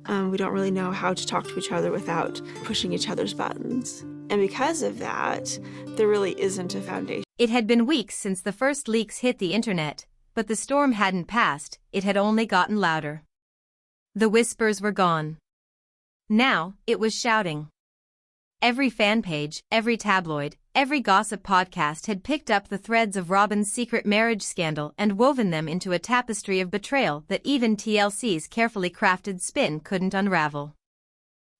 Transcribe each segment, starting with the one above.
We don't really know how to talk to each other without pushing each other's buttons. And because of that, there really isn't a foundation. It had been weeks since the first leaks hit the internet, but the storm hadn't passed, it had only gotten louder. The whispers were gone. Now, it was shouting. Every fan page, every tabloid, every gossip podcast had picked up the threads of Robyn's secret marriage scandal and woven them into a tapestry of betrayal that even TLC's carefully crafted spin couldn't unravel.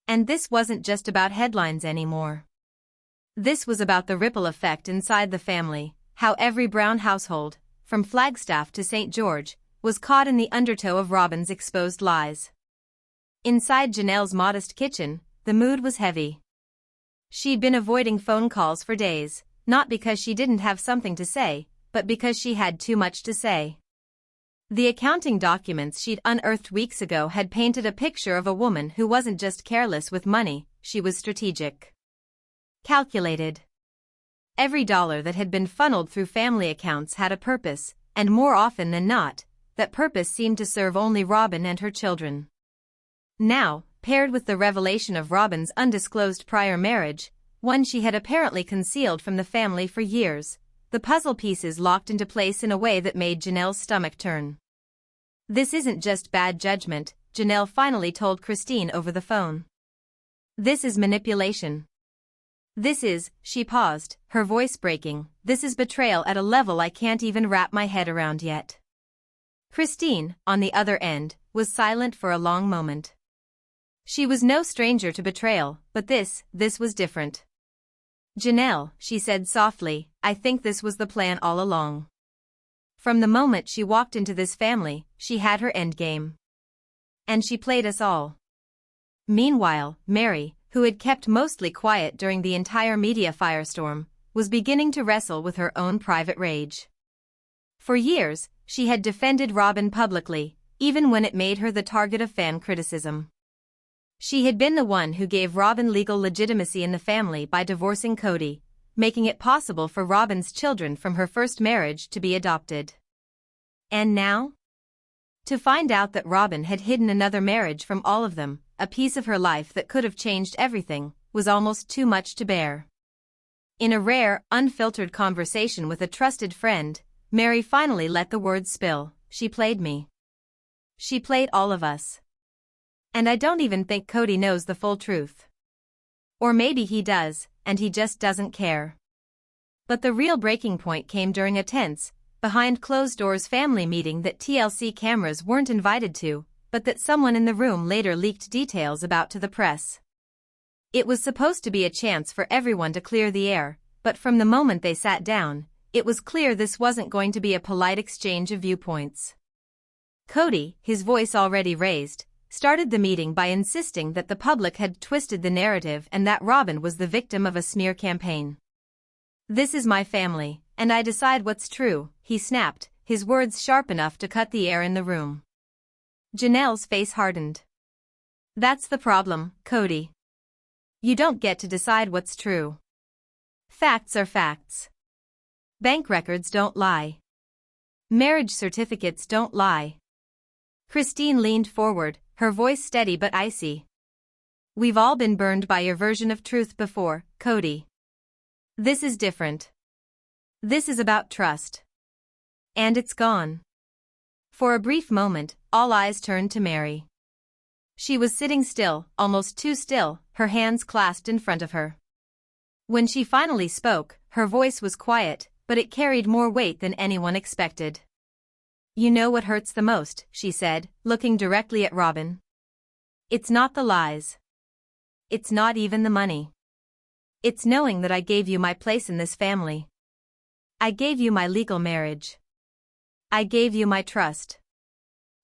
And this wasn't just about headlines anymore. This was about the ripple effect inside the family, how every Brown household, from Flagstaff to St. George, was caught in the undertow of Robyn's exposed lies. Inside Janelle's modest kitchen, the mood was heavy. She'd been avoiding phone calls for days, not because she didn't have something to say, but because she had too much to say. The accounting documents she'd unearthed weeks ago had painted a picture of a woman who wasn't just careless with money, she was strategic. Calculated. Every dollar that had been funneled through family accounts had a purpose, and more often than not, that purpose seemed to serve only Robyn and her children. Now, paired with the revelation of Robyn's undisclosed prior marriage, one she had apparently concealed from the family for years, the puzzle pieces locked into place in a way that made Janelle's stomach turn. This isn't just bad judgment, Janelle finally told Christine over the phone. This is manipulation. This is, she paused, her voice breaking, this is betrayal at a level I can't even wrap my head around yet. Christine, on the other end, was silent for a long moment. She was no stranger to betrayal, but this was different. Janelle, she said softly, I think this was the plan all along. From the moment she walked into this family, she had her endgame. And she played us all. Meanwhile, Mary, who had kept mostly quiet during the entire media firestorm, was beginning to wrestle with her own private rage. For years, she had defended Robyn publicly, even when it made her the target of fan criticism. She had been the one who gave Robyn legal legitimacy in the family by divorcing Kody, making it possible for Robyn's children from her first marriage to be adopted. And now? To find out that Robyn had hidden another marriage from all of them, a piece of her life that could have changed everything, was almost too much to bear. In a rare, unfiltered conversation with a trusted friend, Mary finally let the words spill, she played me. She played all of us. And I don't even think Kody knows the full truth. Or maybe he does, and he just doesn't care. But the real breaking point came during a tense, behind-closed-doors family meeting that TLC cameras weren't invited to, but that someone in the room later leaked details about to the press. It was supposed to be a chance for everyone to clear the air, but from the moment they sat down, it was clear this wasn't going to be a polite exchange of viewpoints. Kody, his voice already raised, started the meeting by insisting that the public had twisted the narrative and that Robyn was the victim of a smear campaign. This is my family, and I decide what's true, he snapped, his words sharp enough to cut the air in the room. Janelle's face hardened. That's the problem, Kody. You don't get to decide what's true. Facts are facts. Bank records don't lie. Marriage certificates don't lie. Christine leaned forward, her voice steady but icy. We've all been burned by your version of truth before, Kody. This is different. This is about trust. And it's gone. For a brief moment, all eyes turned to Mary. She was sitting still, almost too still, her hands clasped in front of her. When she finally spoke, her voice was quiet, but it carried more weight than anyone expected. You know what hurts the most, she said, looking directly at Robyn. It's not the lies. It's not even the money. It's knowing that I gave you my place in this family. I gave you my legal marriage. I gave you my trust.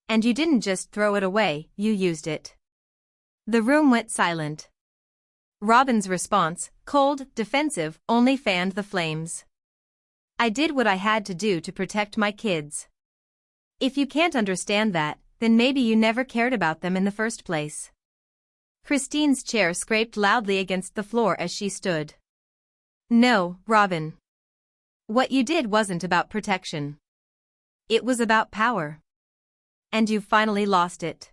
And you didn't just throw it away, you used it. The room went silent. Robyn's response, cold, defensive, only fanned the flames. I did what I had to do to protect my kids. If you can't understand that, then maybe you never cared about them in the first place. Christine's chair scraped loudly against the floor as she stood. No, Robyn. What you did wasn't about protection. It was about power. And you've finally lost it.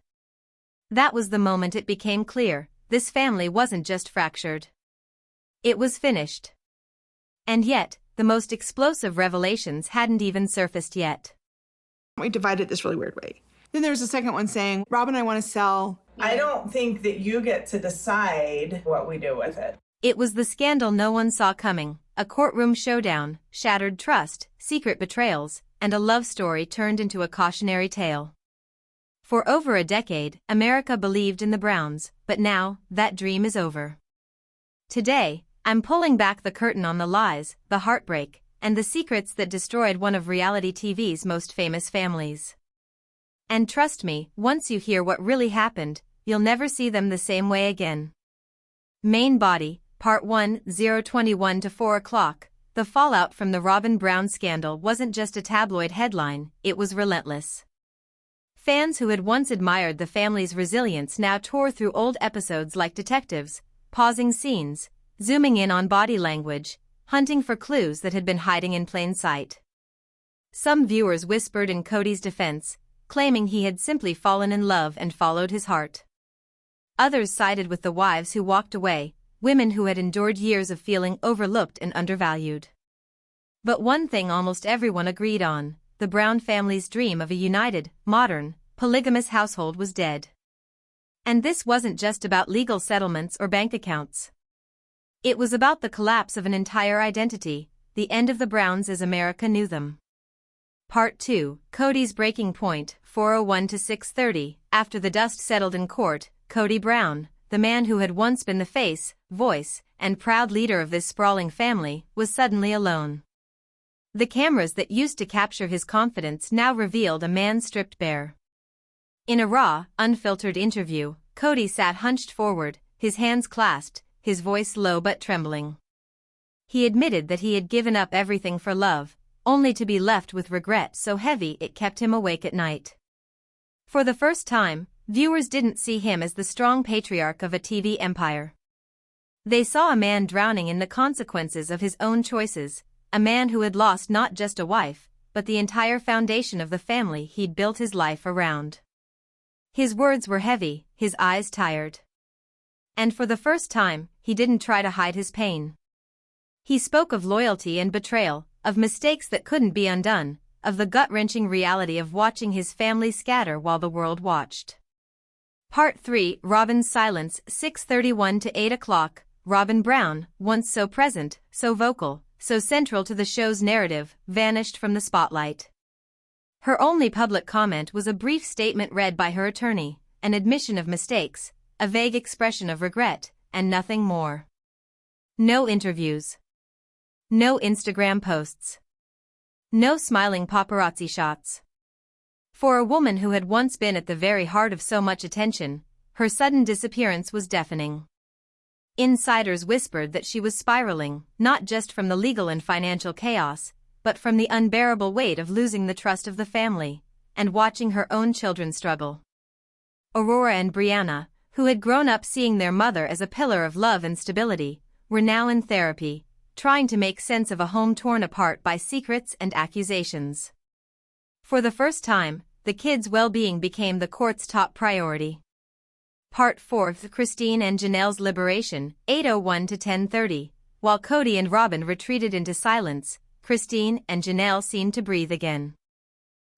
That was the moment it became clear, this family wasn't just fractured. It was finished. And yet, the most explosive revelations hadn't even surfaced yet. We divided this really weird way. Then there was a second one saying, Robyn, I want to sell. I don't think that you get to decide what we do with it. It was the scandal no one saw coming, a courtroom showdown, shattered trust, secret betrayals, and a love story turned into a cautionary tale. For over a decade, America believed in the Browns, but now, that dream is over. Today, I'm pulling back the curtain on the lies, the heartbreak, and the secrets that destroyed one of reality TV's most famous families. And trust me, once you hear what really happened, you'll never see them the same way again. Main Body, Part 1, 021 to 4 o'clock. The fallout from the Robyn Brown scandal wasn't just a tabloid headline, it was relentless. Fans who had once admired the family's resilience now tore through old episodes like detectives, pausing scenes, zooming in on body language, hunting for clues that had been hiding in plain sight. Some viewers whispered in Kody's defense, claiming he had simply fallen in love and followed his heart. Others sided with the wives who walked away, women who had endured years of feeling overlooked and undervalued. But one thing almost everyone agreed on, the Brown family's dream of a united, modern, polygamous household was dead. And this wasn't just about legal settlements or bank accounts. It was about the collapse of an entire identity, the end of the Browns as America knew them. Part 2, Kody's breaking point, 4:01 to 6:30. After the dust settled in court, Kody Brown, the man who had once been the face, voice, and proud leader of this sprawling family, was suddenly alone. The cameras that used to capture his confidence now revealed a man stripped bare. In a raw, unfiltered interview, Kody sat hunched forward, his hands clasped, his voice low but trembling. He admitted that he had given up everything for love, only to be left with regret so heavy it kept him awake at night. For the first time, viewers didn't see him as the strong patriarch of a TV empire. They saw a man drowning in the consequences of his own choices, a man who had lost not just a wife, but the entire foundation of the family he'd built his life around. His words were heavy, his eyes tired. And for the first time, he didn't try to hide his pain. He spoke of loyalty and betrayal, of mistakes that couldn't be undone, of the gut-wrenching reality of watching his family scatter while the world watched. Part 3, Robyn's silence, 6:31 to 8 o'clock. Robyn Brown, once so present, so vocal, so central to the show's narrative, vanished from the spotlight. Her only public comment was a brief statement read by her attorney, an admission of mistakes, a vague expression of regret, and nothing more. No interviews. No Instagram posts. No smiling paparazzi shots. For a woman who had once been at the very heart of so much attention, her sudden disappearance was deafening. Insiders whispered that she was spiraling, not just from the legal and financial chaos, but from the unbearable weight of losing the trust of the family, and watching her own children struggle. Aurora and Brianna, who had grown up seeing their mother as a pillar of love and stability, were now in therapy, trying to make sense of a home torn apart by secrets and accusations. For the first time, the kids' well-being became the court's top priority. Part 4, Christine and Janelle's liberation, 8:01 to 10:30. While Kody and Robyn retreated into silence, Christine and Janelle seemed to breathe again.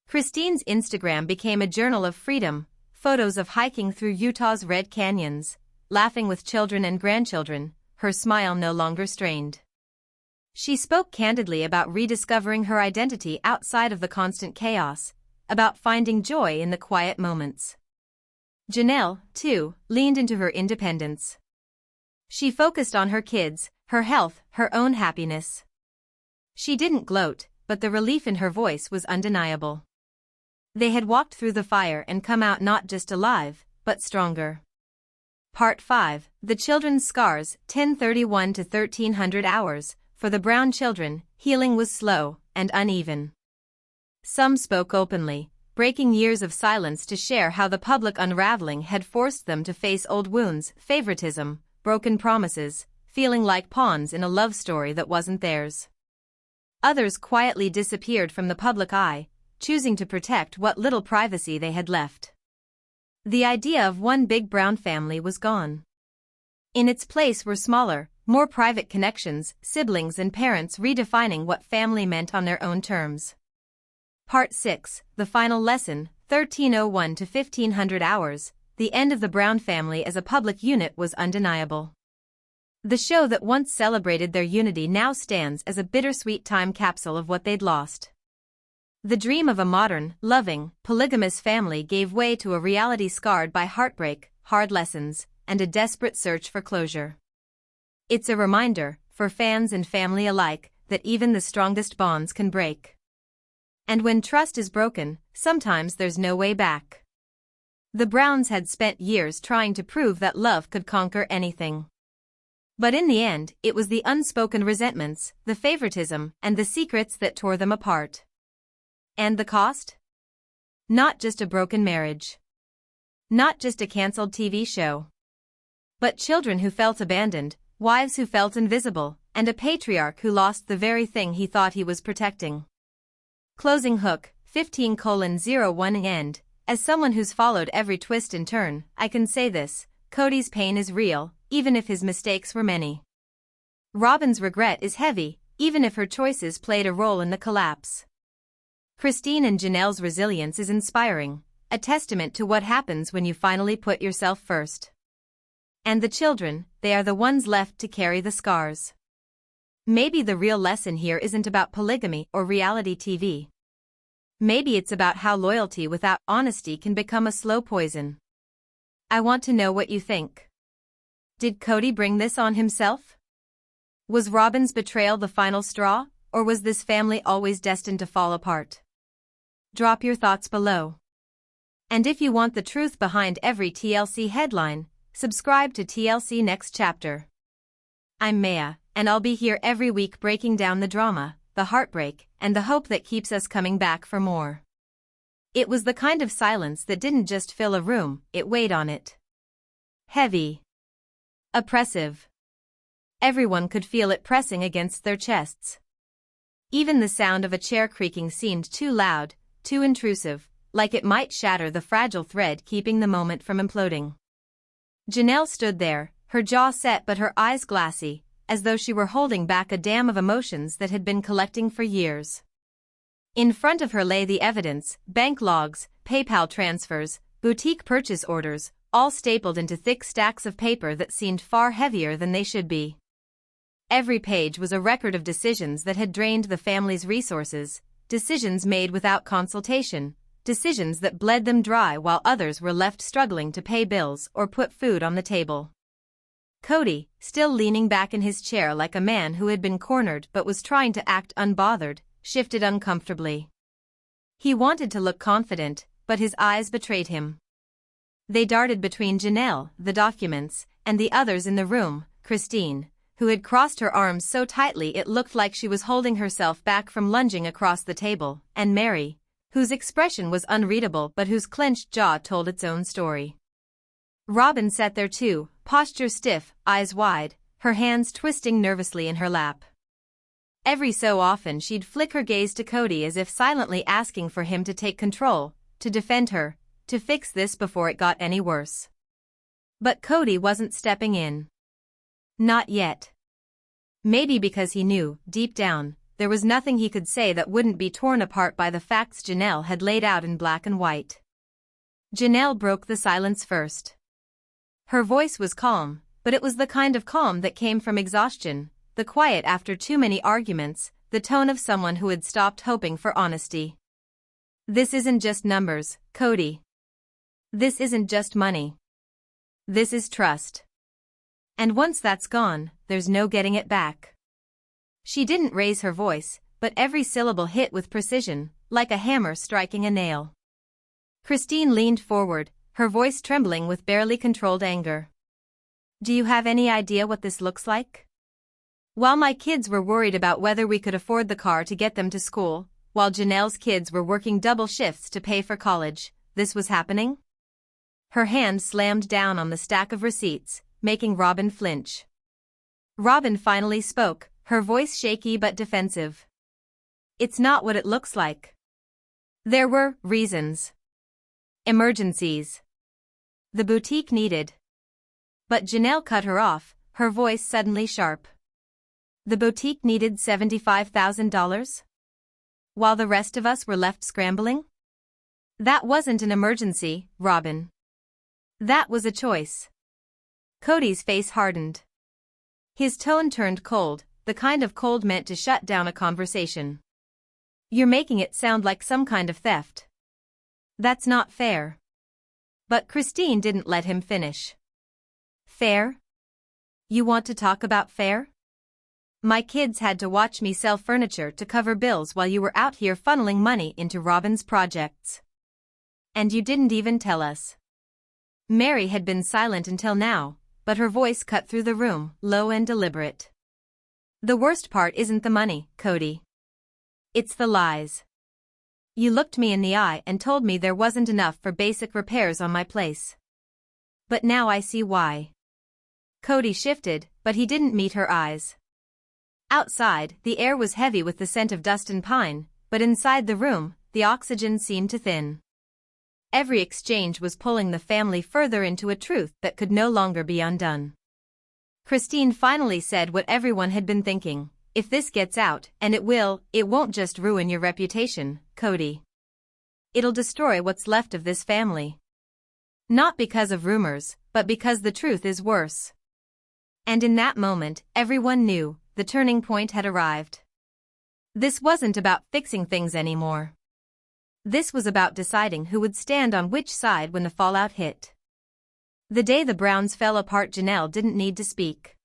Christine's Instagram became a journal of freedom, photos of hiking through Utah's Red Canyons, laughing with children and grandchildren, her smile no longer strained. She spoke candidly about rediscovering her identity outside of the constant chaos, about finding joy in the quiet moments. Janelle, too, leaned into her independence. She focused on her kids, her health, her own happiness. She didn't gloat, but the relief in her voice was undeniable. They had walked through the fire and come out not just alive, but stronger. Part 5, The Children's Scars, 10:31 to 1300 hours. For the Brown children, healing was slow and uneven. Some spoke openly, breaking years of silence to share how the public unraveling had forced them to face old wounds, favoritism, broken promises, feeling like pawns in a love story that wasn't theirs. Others quietly disappeared from the public eye, choosing to protect what little privacy they had left. The idea of one big Brown family was gone. In its place were smaller, more private connections, siblings and parents redefining what family meant on their own terms. Part 6, the final lesson, 1301 to 1500 hours, the end of the Brown family as a public unit was undeniable. The show that once celebrated their unity now stands as a bittersweet time capsule of what they'd lost. The dream of a modern, loving, polygamous family gave way to a reality scarred by heartbreak, hard lessons, and a desperate search for closure. It's a reminder, for fans and family alike, that even the strongest bonds can break. And when trust is broken, sometimes there's no way back. The Browns had spent years trying to prove that love could conquer anything. But in the end, it was the unspoken resentments, the favoritism, and the secrets that tore them apart. And the cost? Not just a broken marriage. Not just a cancelled TV show. But children who felt abandoned, wives who felt invisible, and a patriarch who lost the very thing he thought he was protecting. Closing hook, 15:01 end. As someone who's followed every twist and turn, I can say this, Kody's pain is real, even if his mistakes were many. Robyn's regret is heavy, even if her choices played a role in the collapse. Christine and Janelle's resilience is inspiring, a testament to what happens when you finally put yourself first. And the children, they are the ones left to carry the scars. Maybe the real lesson here isn't about polygamy or reality TV. Maybe it's about how loyalty without honesty can become a slow poison. I want to know what you think. Did Kody bring this on himself? Was Robyn's betrayal the final straw, or was this family always destined to fall apart? Drop your thoughts below. And if you want the truth behind every TLC headline, subscribe to TLC Next Chapter. I'm Maya, and I'll be here every week breaking down the drama, the heartbreak, and the hope that keeps us coming back for more. It was the kind of silence that didn't just fill a room, it weighed on it. Heavy. Oppressive. Everyone could feel it pressing against their chests. Even the sound of a chair creaking seemed too loud, too intrusive, like it might shatter the fragile thread keeping the moment from imploding. Janelle stood there, her jaw set but her eyes glassy, as though she were holding back a dam of emotions that had been collecting for years. In front of her lay the evidence, bank logs, PayPal transfers, boutique purchase orders, all stapled into thick stacks of paper that seemed far heavier than they should be. Every page was a record of decisions that had drained the family's resources, decisions made without consultation, decisions that bled them dry while others were left struggling to pay bills or put food on the table. Kody, still leaning back in his chair like a man who had been cornered but was trying to act unbothered, shifted uncomfortably. He wanted to look confident, but his eyes betrayed him. They darted between Janelle, the documents, and the others in the room, Christine, who had crossed her arms so tightly it looked like she was holding herself back from lunging across the table, and Mary, whose expression was unreadable but whose clenched jaw told its own story. Robyn sat there too, posture stiff, eyes wide, her hands twisting nervously in her lap. Every so often she'd flick her gaze to Kody as if silently asking for him to take control, to defend her, to fix this before it got any worse. But Kody wasn't stepping in. Not yet. Maybe because he knew, deep down, there was nothing he could say that wouldn't be torn apart by the facts Janelle had laid out in black and white. Janelle broke the silence first. Her voice was calm, but it was the kind of calm that came from exhaustion, the quiet after too many arguments, the tone of someone who had stopped hoping for honesty. This isn't just numbers, Kody. This isn't just money. This is trust. And once that's gone, there's no getting it back. She didn't raise her voice, but every syllable hit with precision, like a hammer striking a nail. Christine leaned forward, her voice trembling with barely controlled anger. Do you have any idea what this looks like? While my kids were worried about whether we could afford the car to get them to school, while Janelle's kids were working double shifts to pay for college, this was happening? Her hand slammed down on the stack of receipts, making Robyn flinch. Robyn finally spoke, her voice shaky but defensive. It's not what it looks like. There were reasons. Emergencies. The boutique needed. But Janelle cut her off, her voice suddenly sharp. The boutique needed $75,000? While the rest of us were left scrambling? That wasn't an emergency, Robyn. That was a choice. Kody's face hardened. His tone turned cold, the kind of cold meant to shut down a conversation. You're making it sound like some kind of theft. That's not fair. But Christine didn't let him finish. Fair? You want to talk about fair? My kids had to watch me sell furniture to cover bills while you were out here funneling money into Robyn's projects. And you didn't even tell us. Mary had been silent until now, but her voice cut through the room, low and deliberate. The worst part isn't the money, Kody. It's the lies. You looked me in the eye and told me there wasn't enough for basic repairs on my place. But now I see why. Kody shifted, but he didn't meet her eyes. Outside, the air was heavy with the scent of dust and pine, but inside the room, the oxygen seemed to thin. Every exchange was pulling the family further into a truth that could no longer be undone. Christine finally said what everyone had been thinking. If this gets out, and it won't just ruin your reputation, Kody. It'll destroy what's left of this family. Not because of rumors, but because the truth is worse. And in that moment, everyone knew, the turning point had arrived. This wasn't about fixing things anymore. This was about deciding who would stand on which side when the fallout hit. The day the Browns fell apart, Janelle didn't need to speak.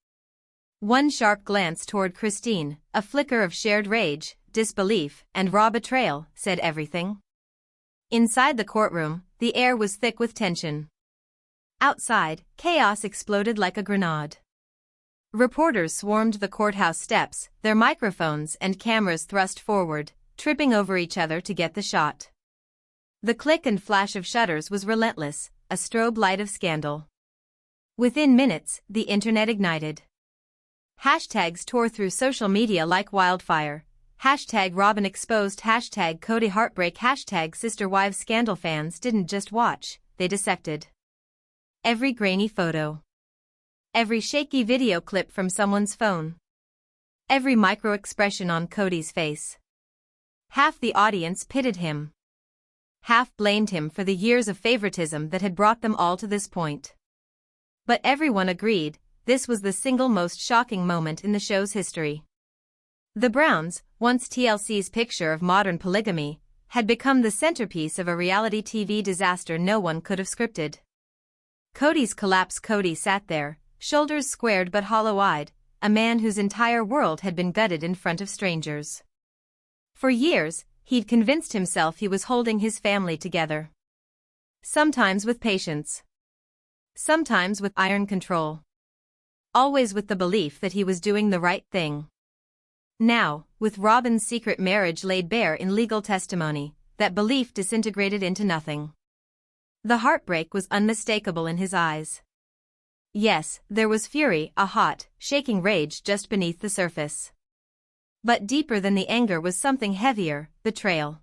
One sharp glance toward Christine, a flicker of shared rage, disbelief, and raw betrayal, said everything. Inside the courtroom, the air was thick with tension. Outside, chaos exploded like a grenade. Reporters swarmed the courthouse steps, their microphones and cameras thrust forward, tripping over each other to get the shot. The click and flash of shutters was relentless, a strobe light of scandal. Within minutes, the internet ignited. Hashtags tore through social media like wildfire. Hashtag Robyn exposed, hashtag Kody heartbreak, hashtag sister wives scandal. Fans didn't just watch, they dissected. Every grainy photo. Every shaky video clip from someone's phone. Every micro-expression on Kody's face. Half the audience pitied him. Half blamed him for the years of favoritism that had brought them all to this point. But everyone agreed, this was the single most shocking moment in the show's history. The Browns, once TLC's picture of modern polygamy, had become the centerpiece of a reality TV disaster no one could have scripted. Kody's collapse. Kody sat there, shoulders squared but hollow-eyed, a man whose entire world had been gutted in front of strangers. For years, he'd convinced himself he was holding his family together. Sometimes with patience. Sometimes with iron control. Always with the belief that he was doing the right thing. Now, with Robyn's secret marriage laid bare in legal testimony, that belief disintegrated into nothing. The heartbreak was unmistakable in his eyes. Yes, there was fury, a hot, shaking rage just beneath the surface. But deeper than the anger was something heavier, betrayal.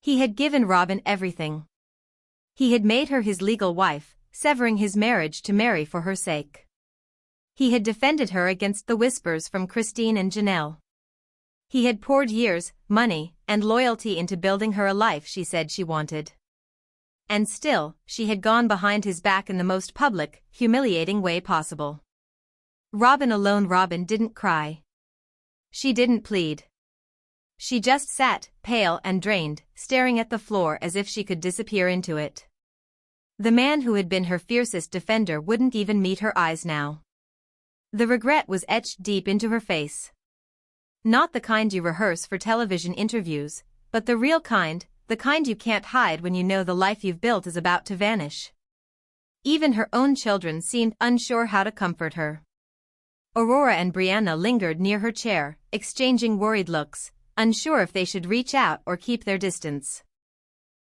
He had given Robyn everything. He had made her his legal wife, severing his marriage to marry for her sake. He had defended her against the whispers from Christine and Janelle. He had poured years, money, and loyalty into building her a life she said she wanted. And still, she had gone behind his back in the most public, humiliating way possible. Robyn alone. Robyn didn't cry. She didn't plead. She just sat, pale and drained, staring at the floor as if she could disappear into it. The man who had been her fiercest defender wouldn't even meet her eyes now. The regret was etched deep into her face. Not the kind you rehearse for television interviews, but the real kind, the kind you can't hide when you know the life you've built is about to vanish. Even her own children seemed unsure how to comfort her. Aurora and Brianna lingered near her chair, exchanging worried looks, unsure if they should reach out or keep their distance.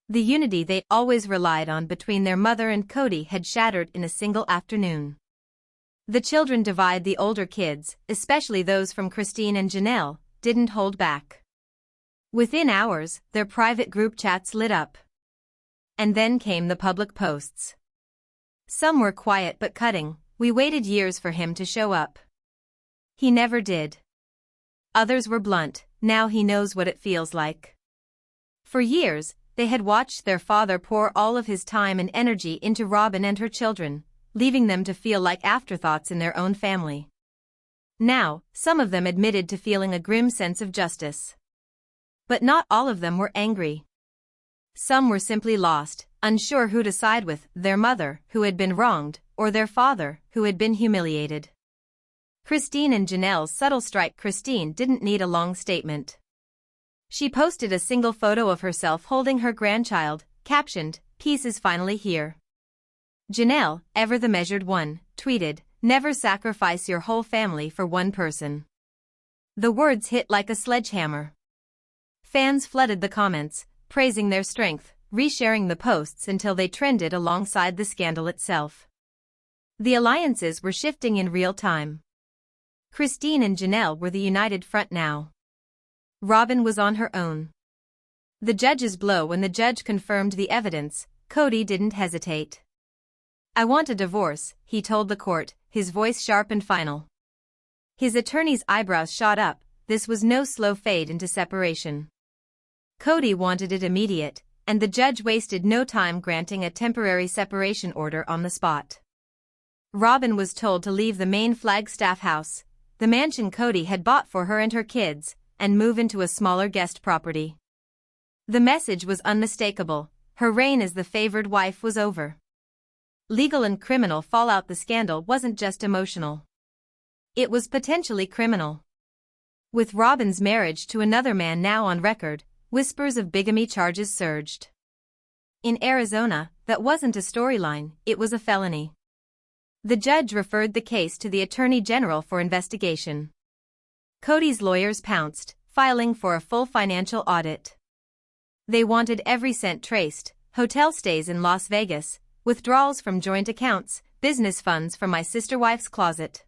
The unity they always relied on between their mother and Kody had shattered in a single afternoon. The children divide. The older kids, especially those from Christine and Janelle, didn't hold back. Within hours, their private group chats lit up. And then came the public posts. Some were quiet but cutting. We waited years for him to show up. He never did. Others were blunt. Now he knows what it feels like. For years, they had watched their father pour all of his time and energy into Robyn and her children, leaving them to feel like afterthoughts in their own family. Now, some of them admitted to feeling a grim sense of justice. But not all of them were angry. Some were simply lost, unsure who to side with, their mother, who had been wronged, or their father, who had been humiliated. Christine and Janelle's subtle strike. Christine didn't need a long statement. She posted a single photo of herself holding her grandchild, captioned, "Peace is finally here." Janelle, ever the measured one, tweeted, "Never sacrifice your whole family for one person." The words hit like a sledgehammer. Fans flooded the comments, praising their strength, resharing the posts until they trended alongside the scandal itself. The alliances were shifting in real time. Christine and Janelle were the united front now. Robyn was on her own. The judge's blow. When the judge confirmed the evidence, Kody didn't hesitate. "I want a divorce," he told the court, his voice sharp and final. His attorney's eyebrows shot up. This was no slow fade into separation. Kody wanted it immediate, and the judge wasted no time granting a temporary separation order on the spot. Robyn was told to leave the main Flagstaff house, the mansion Kody had bought for her and her kids, and move into a smaller guest property. The message was unmistakable: her reign as the favored wife was over. Legal and criminal fallout. The scandal wasn't just emotional. It was potentially criminal. With Robyn's marriage to another man now on record, whispers of bigamy charges surged. In Arizona, that wasn't a storyline, it was a felony. The judge referred the case to the Attorney General for investigation. Kody's lawyers pounced, filing for a full financial audit. They wanted every cent traced: hotel stays in Las Vegas, withdrawals from joint accounts, business funds from my sister wife's closet.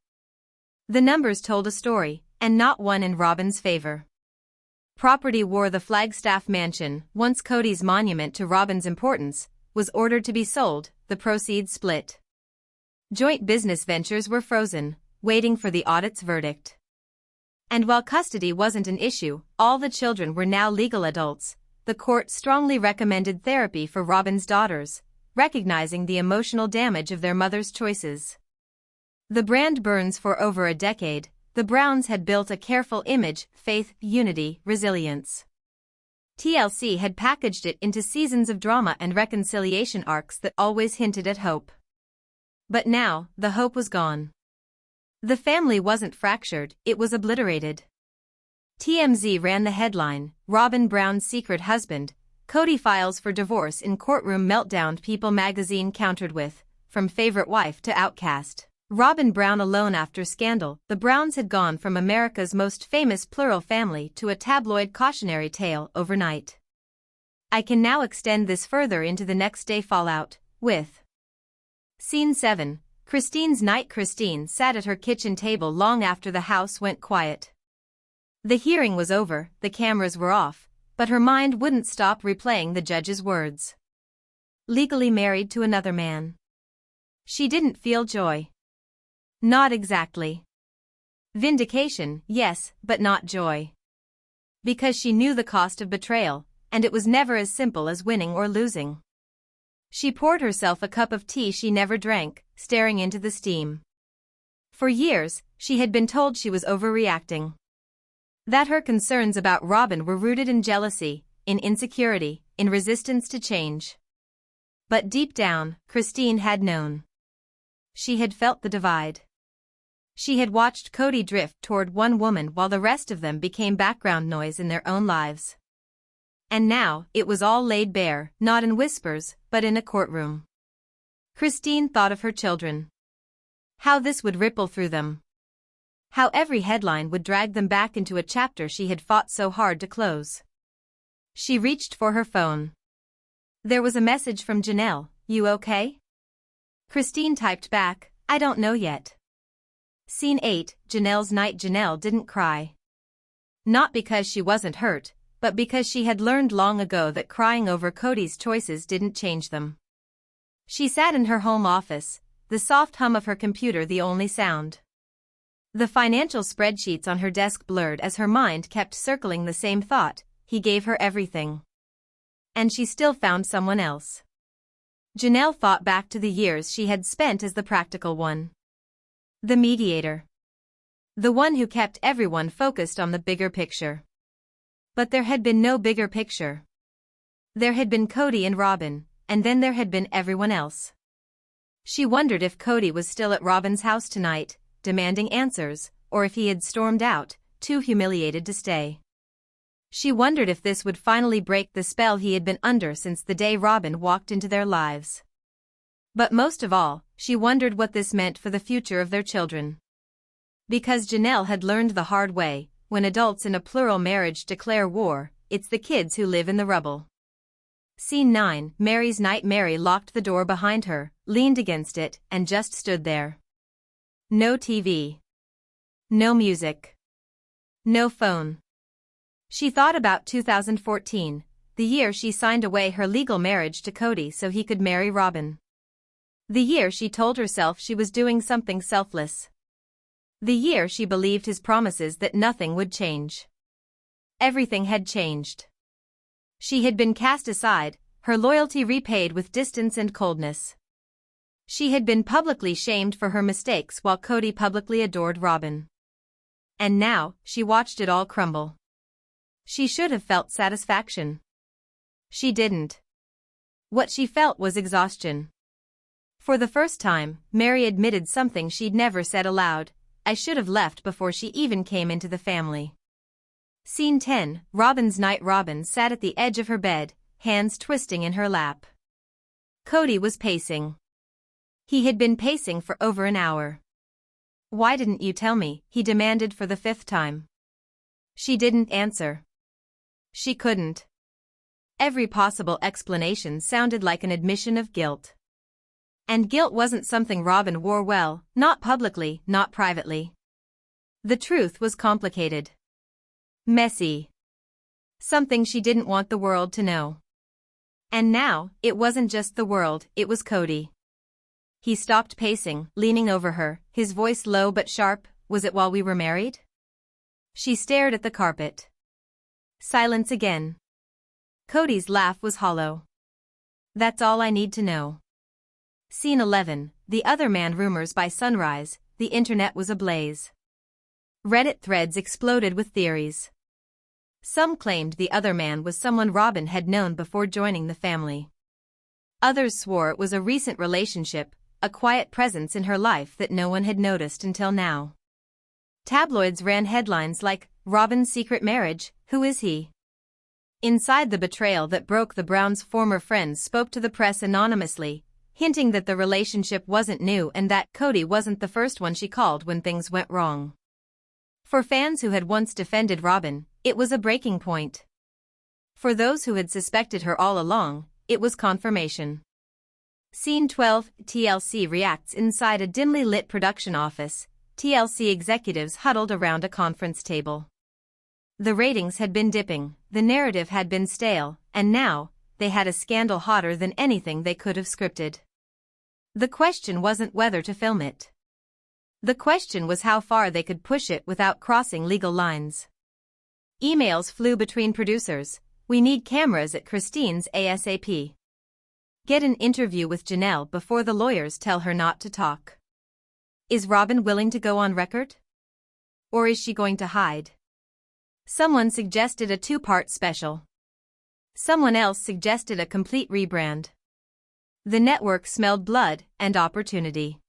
The numbers told a story, and not one in Robyn's favor. Property war. The Flagstaff mansion, once Kody's monument to Robyn's importance, was ordered to be sold, the proceeds split. Joint business ventures were frozen, waiting for the audit's verdict. And while custody wasn't an issue, all the children were now legal adults. The court strongly recommended therapy for Robyn's daughters, recognizing the emotional damage of their mother's choices. The brand burns. For over a decade, the Browns had built a careful image: faith, unity, resilience. TLC had packaged it into seasons of drama and reconciliation arcs that always hinted at hope. But now, the hope was gone. The family wasn't fractured, it was obliterated. TMZ ran the headline: Robyn Brown's secret husband, Kody files for divorce in courtroom meltdown. People magazine countered with, "From favorite wife to outcast, Robyn Brown alone after scandal." The Browns had gone from America's most famous plural family to a tabloid cautionary tale overnight. I can now extend this further into the next day fallout, with Scene 7, Christine's night. Christine sat at her kitchen table long after the house went quiet. The hearing was over, the cameras were off, but her mind wouldn't stop replaying the judge's words. Legally married to another man. She didn't feel joy. Not exactly. Vindication, yes, but not joy. Because she knew the cost of betrayal, and it was never as simple as winning or losing. She poured herself a cup of tea she never drank, staring into the steam. For years, she had been told she was overreacting. That her concerns about Robyn were rooted in jealousy, in insecurity, in resistance to change. But deep down, Christine had known. She had felt the divide. She had watched Kody drift toward one woman while the rest of them became background noise in their own lives. And now, it was all laid bare, not in whispers, but in a courtroom. Christine thought of her children. How this would ripple through them. How every headline would drag them back into a chapter she had fought so hard to close. She reached for her phone. There was a message from Janelle: "You okay?" Christine typed back, "I don't know yet." Scene 8, Janelle's night. Janelle didn't cry. Not because she wasn't hurt, but because she had learned long ago that crying over Kody's choices didn't change them. She sat in her home office, the soft hum of her computer the only sound. The financial spreadsheets on her desk blurred as her mind kept circling the same thought: he gave her everything. And she still found someone else. Janelle thought back to the years she had spent as the practical one. The mediator. The one who kept everyone focused on the bigger picture. But there had been no bigger picture. There had been Kody and Robyn, and then there had been everyone else. She wondered if Kody was still at Robyn's house tonight, demanding answers, or if he had stormed out, too humiliated to stay. She wondered if this would finally break the spell he had been under since the day Robyn walked into their lives. But most of all, she wondered what this meant for the future of their children. Because Janelle had learned the hard way, when adults in a plural marriage declare war, it's the kids who live in the rubble. Scene 9, Mary's night. Mary locked the door behind her, leaned against it, and just stood there. No TV. No music. No phone. She thought about 2014, the year she signed away her legal marriage to Kody so he could marry Robyn. The year she told herself she was doing something selfless. The year she believed his promises that nothing would change. Everything had changed. She had been cast aside, her loyalty repaid with distance and coldness. She had been publicly shamed for her mistakes while Kody publicly adored Robyn. And now, she watched it all crumble. She should have felt satisfaction. She didn't. What she felt was exhaustion. For the first time, Mary admitted something she'd never said aloud: I should have left before she even came into the family. Scene 10, Robyn's night. Robyn sat at the edge of her bed, hands twisting in her lap. Kody was pacing. He had been pacing for over an hour. Why didn't you tell me? He demanded for the 5th time. She didn't answer. She couldn't. Every possible explanation sounded like an admission of guilt. And guilt wasn't something Robyn wore well, not publicly, not privately. The truth was complicated. Messy. Something she didn't want the world to know. And now, it wasn't just the world, it was Kody. He stopped pacing, leaning over her, his voice low but sharp. Was it while we were married? She stared at the carpet. Silence again. Kody's laugh was hollow. That's all I need to know. Scene 11, The Other Man. Rumors. By sunrise, the internet was ablaze. Reddit threads exploded with theories. Some claimed the other man was someone Robyn had known before joining the family. Others swore it was a recent relationship, a quiet presence in her life that no one had noticed until now. Tabloids ran headlines like, Robyn's secret marriage, who is he? Inside the betrayal that broke the Browns' former friends spoke to the press anonymously, hinting that the relationship wasn't new and that Kody wasn't the first one she called when things went wrong. For fans who had once defended Robyn, it was a breaking point. For those who had suspected her all along, it was confirmation. Scene 12, TLC reacts. Inside a dimly lit production office, TLC executives huddled around a conference table. The ratings had been dipping, the narrative had been stale, and now, they had a scandal hotter than anything they could have scripted. The question wasn't whether to film it. The question was how far they could push it without crossing legal lines. Emails flew between producers. We need cameras at Christine's ASAP. Get an interview with Janelle before the lawyers tell her not to talk. Is Robyn willing to go on record? Or is she going to hide? Someone suggested a 2-part special. Someone else suggested a complete rebrand. The network smelled blood and opportunity.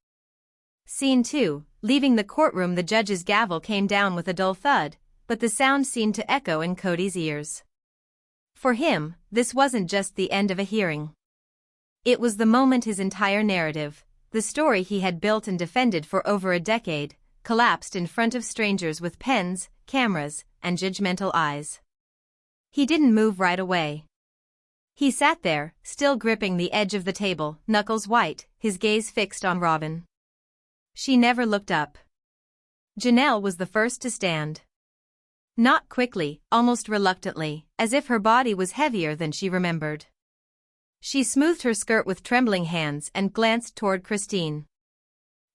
Scene 2, leaving the courtroom. The judge's gavel came down with a dull thud, but the sound seemed to echo in Kody's ears. For him, this wasn't just the end of a hearing. It was the moment his entire narrative, the story he had built and defended for over a decade, collapsed in front of strangers with pens, cameras, and judgmental eyes. He didn't move right away. He sat there, still gripping the edge of the table, knuckles white, his gaze fixed on Robyn. She never looked up. Janelle was the first to stand. Not quickly, almost reluctantly, as if her body was heavier than she remembered. She smoothed her skirt with trembling hands and glanced toward Christine.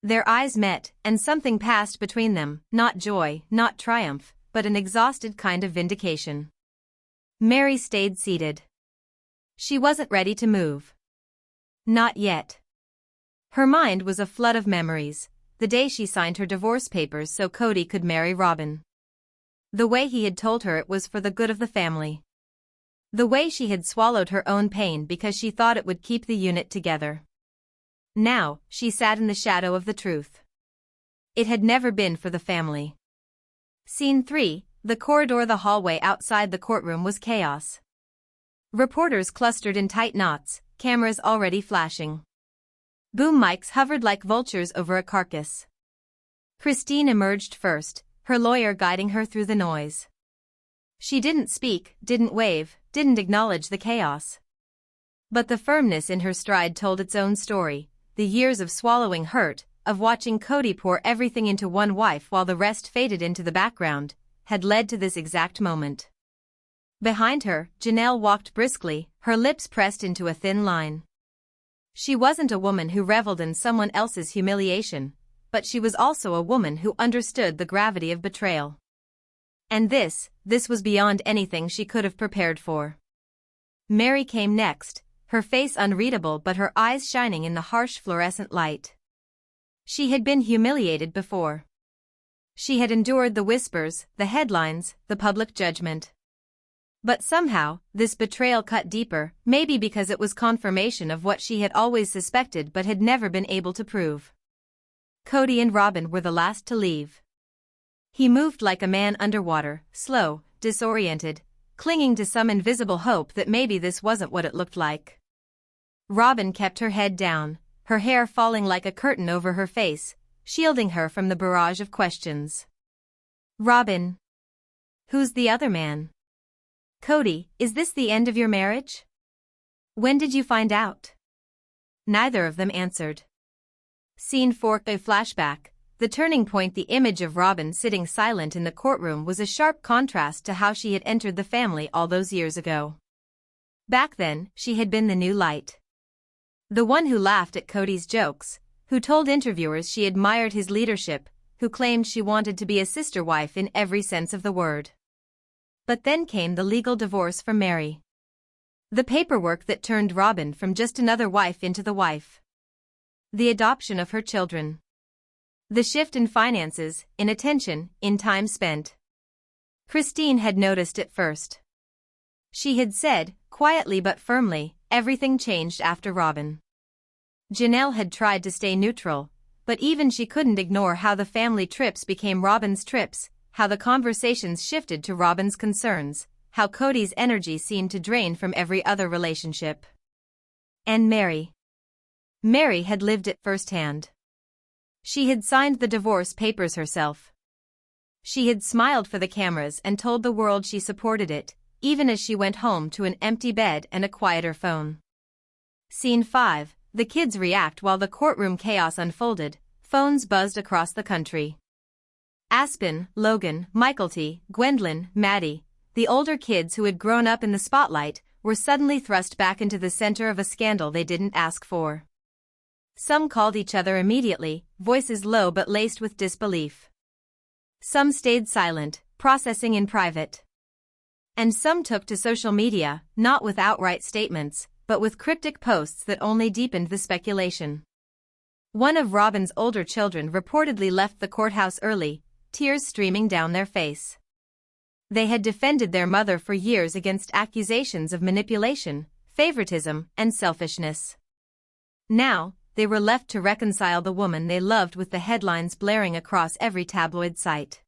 Their eyes met, and something passed between them, not joy, not triumph, but an exhausted kind of vindication. Mary stayed seated. She wasn't ready to move. Not yet. Her mind was a flood of memories, the day she signed her divorce papers so Kody could marry Robyn. The way he had told her it was for the good of the family. The way she had swallowed her own pain because she thought it would keep the unit together. Now, she sat in the shadow of the truth. It had never been for the family. Scene 3, the corridor. The hallway outside the courtroom was chaos. Reporters clustered in tight knots, cameras already flashing. Boom mics hovered like vultures over a carcass. Christine emerged first, her lawyer guiding her through the noise. She didn't speak, didn't wave, didn't acknowledge the chaos. But the firmness in her stride told its own story, the years of swallowing hurt, of watching Kody pour everything into one wife while the rest faded into the background, had led to this exact moment. Behind her, Janelle walked briskly, her lips pressed into a thin line. She wasn't a woman who reveled in someone else's humiliation, but she was also a woman who understood the gravity of betrayal. And this was beyond anything she could have prepared for. Mary came next, her face unreadable but her eyes shining in the harsh fluorescent light. She had been humiliated before. She had endured the whispers, the headlines, the public judgment. But somehow, this betrayal cut deeper, maybe because it was confirmation of what she had always suspected but had never been able to prove. Kody and Robyn were the last to leave. He moved like a man underwater, slow, disoriented, clinging to some invisible hope that maybe this wasn't what it looked like. Robyn kept her head down, her hair falling like a curtain over her face, shielding her from the barrage of questions. Robyn. Who's the other man? Kody, is this the end of your marriage? When did you find out? Neither of them answered. Scene 4, a flashback. The turning point. The image of Robyn sitting silent in the courtroom was a sharp contrast to how she had entered the family all those years ago. Back then, she had been the new light. The one who laughed at Kody's jokes, who told interviewers she admired his leadership, who claimed she wanted to be a sister wife in every sense of the word. But then came the legal divorce from Mary. The paperwork that turned Robyn from just another wife into the wife. The adoption of her children. The shift in finances, in attention, in time spent. Christine had noticed it first. She had said, quietly but firmly, everything changed after Robyn. Janelle had tried to stay neutral, but even she couldn't ignore how the family trips became Robyn's trips, how the conversations shifted to Robyn's concerns, how Kody's energy seemed to drain from every other relationship. And Mary. Mary had lived it firsthand. She had signed the divorce papers herself. She had smiled for the cameras and told the world she supported it, even as she went home to an empty bed and a quieter phone. Scene 5, the kids react while the courtroom chaos unfolded, phones buzzed across the country. Aspen, Logan, Michaelty, Gwendolyn, Maddie, the older kids who had grown up in the spotlight, were suddenly thrust back into the center of a scandal they didn't ask for. Some called each other immediately, voices low but laced with disbelief. Some stayed silent, processing in private. And some took to social media, not with outright statements, but with cryptic posts that only deepened the speculation. One of Robyn's older children reportedly left the courthouse early, tears streaming down their face. They had defended their mother for years against accusations of manipulation, favoritism, and selfishness. Now, they were left to reconcile the woman they loved with the headlines blaring across every tabloid site.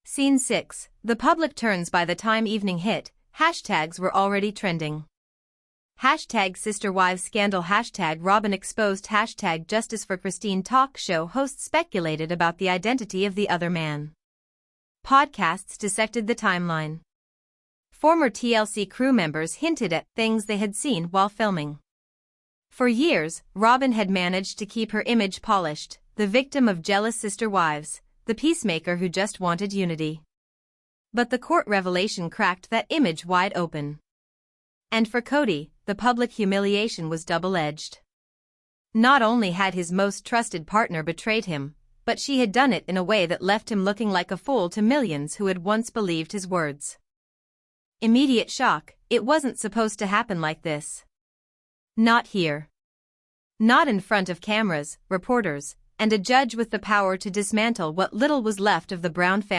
Scene 6, the public turns. By the time evening hit, hashtags were already trending. Hashtag sisterwives scandal, hashtag Robyn exposed, hashtag justice for Christine. Talk show hosts speculated about the identity of the other man. Podcasts dissected the timeline. Former TLC crew members hinted at things they had seen while filming. For years, Robyn had managed to keep her image polished, the victim of jealous sister wives, the peacemaker who just wanted unity. But the court revelation cracked that image wide open. And for Kody, the public humiliation was double-edged. Not only had his most trusted partner betrayed him, but she had done it in a way that left him looking like a fool to millions who had once believed his words. Immediate shock. It wasn't supposed to happen like this. Not here. Not in front of cameras, reporters, and a judge with the power to dismantle what little was left of the Brown family.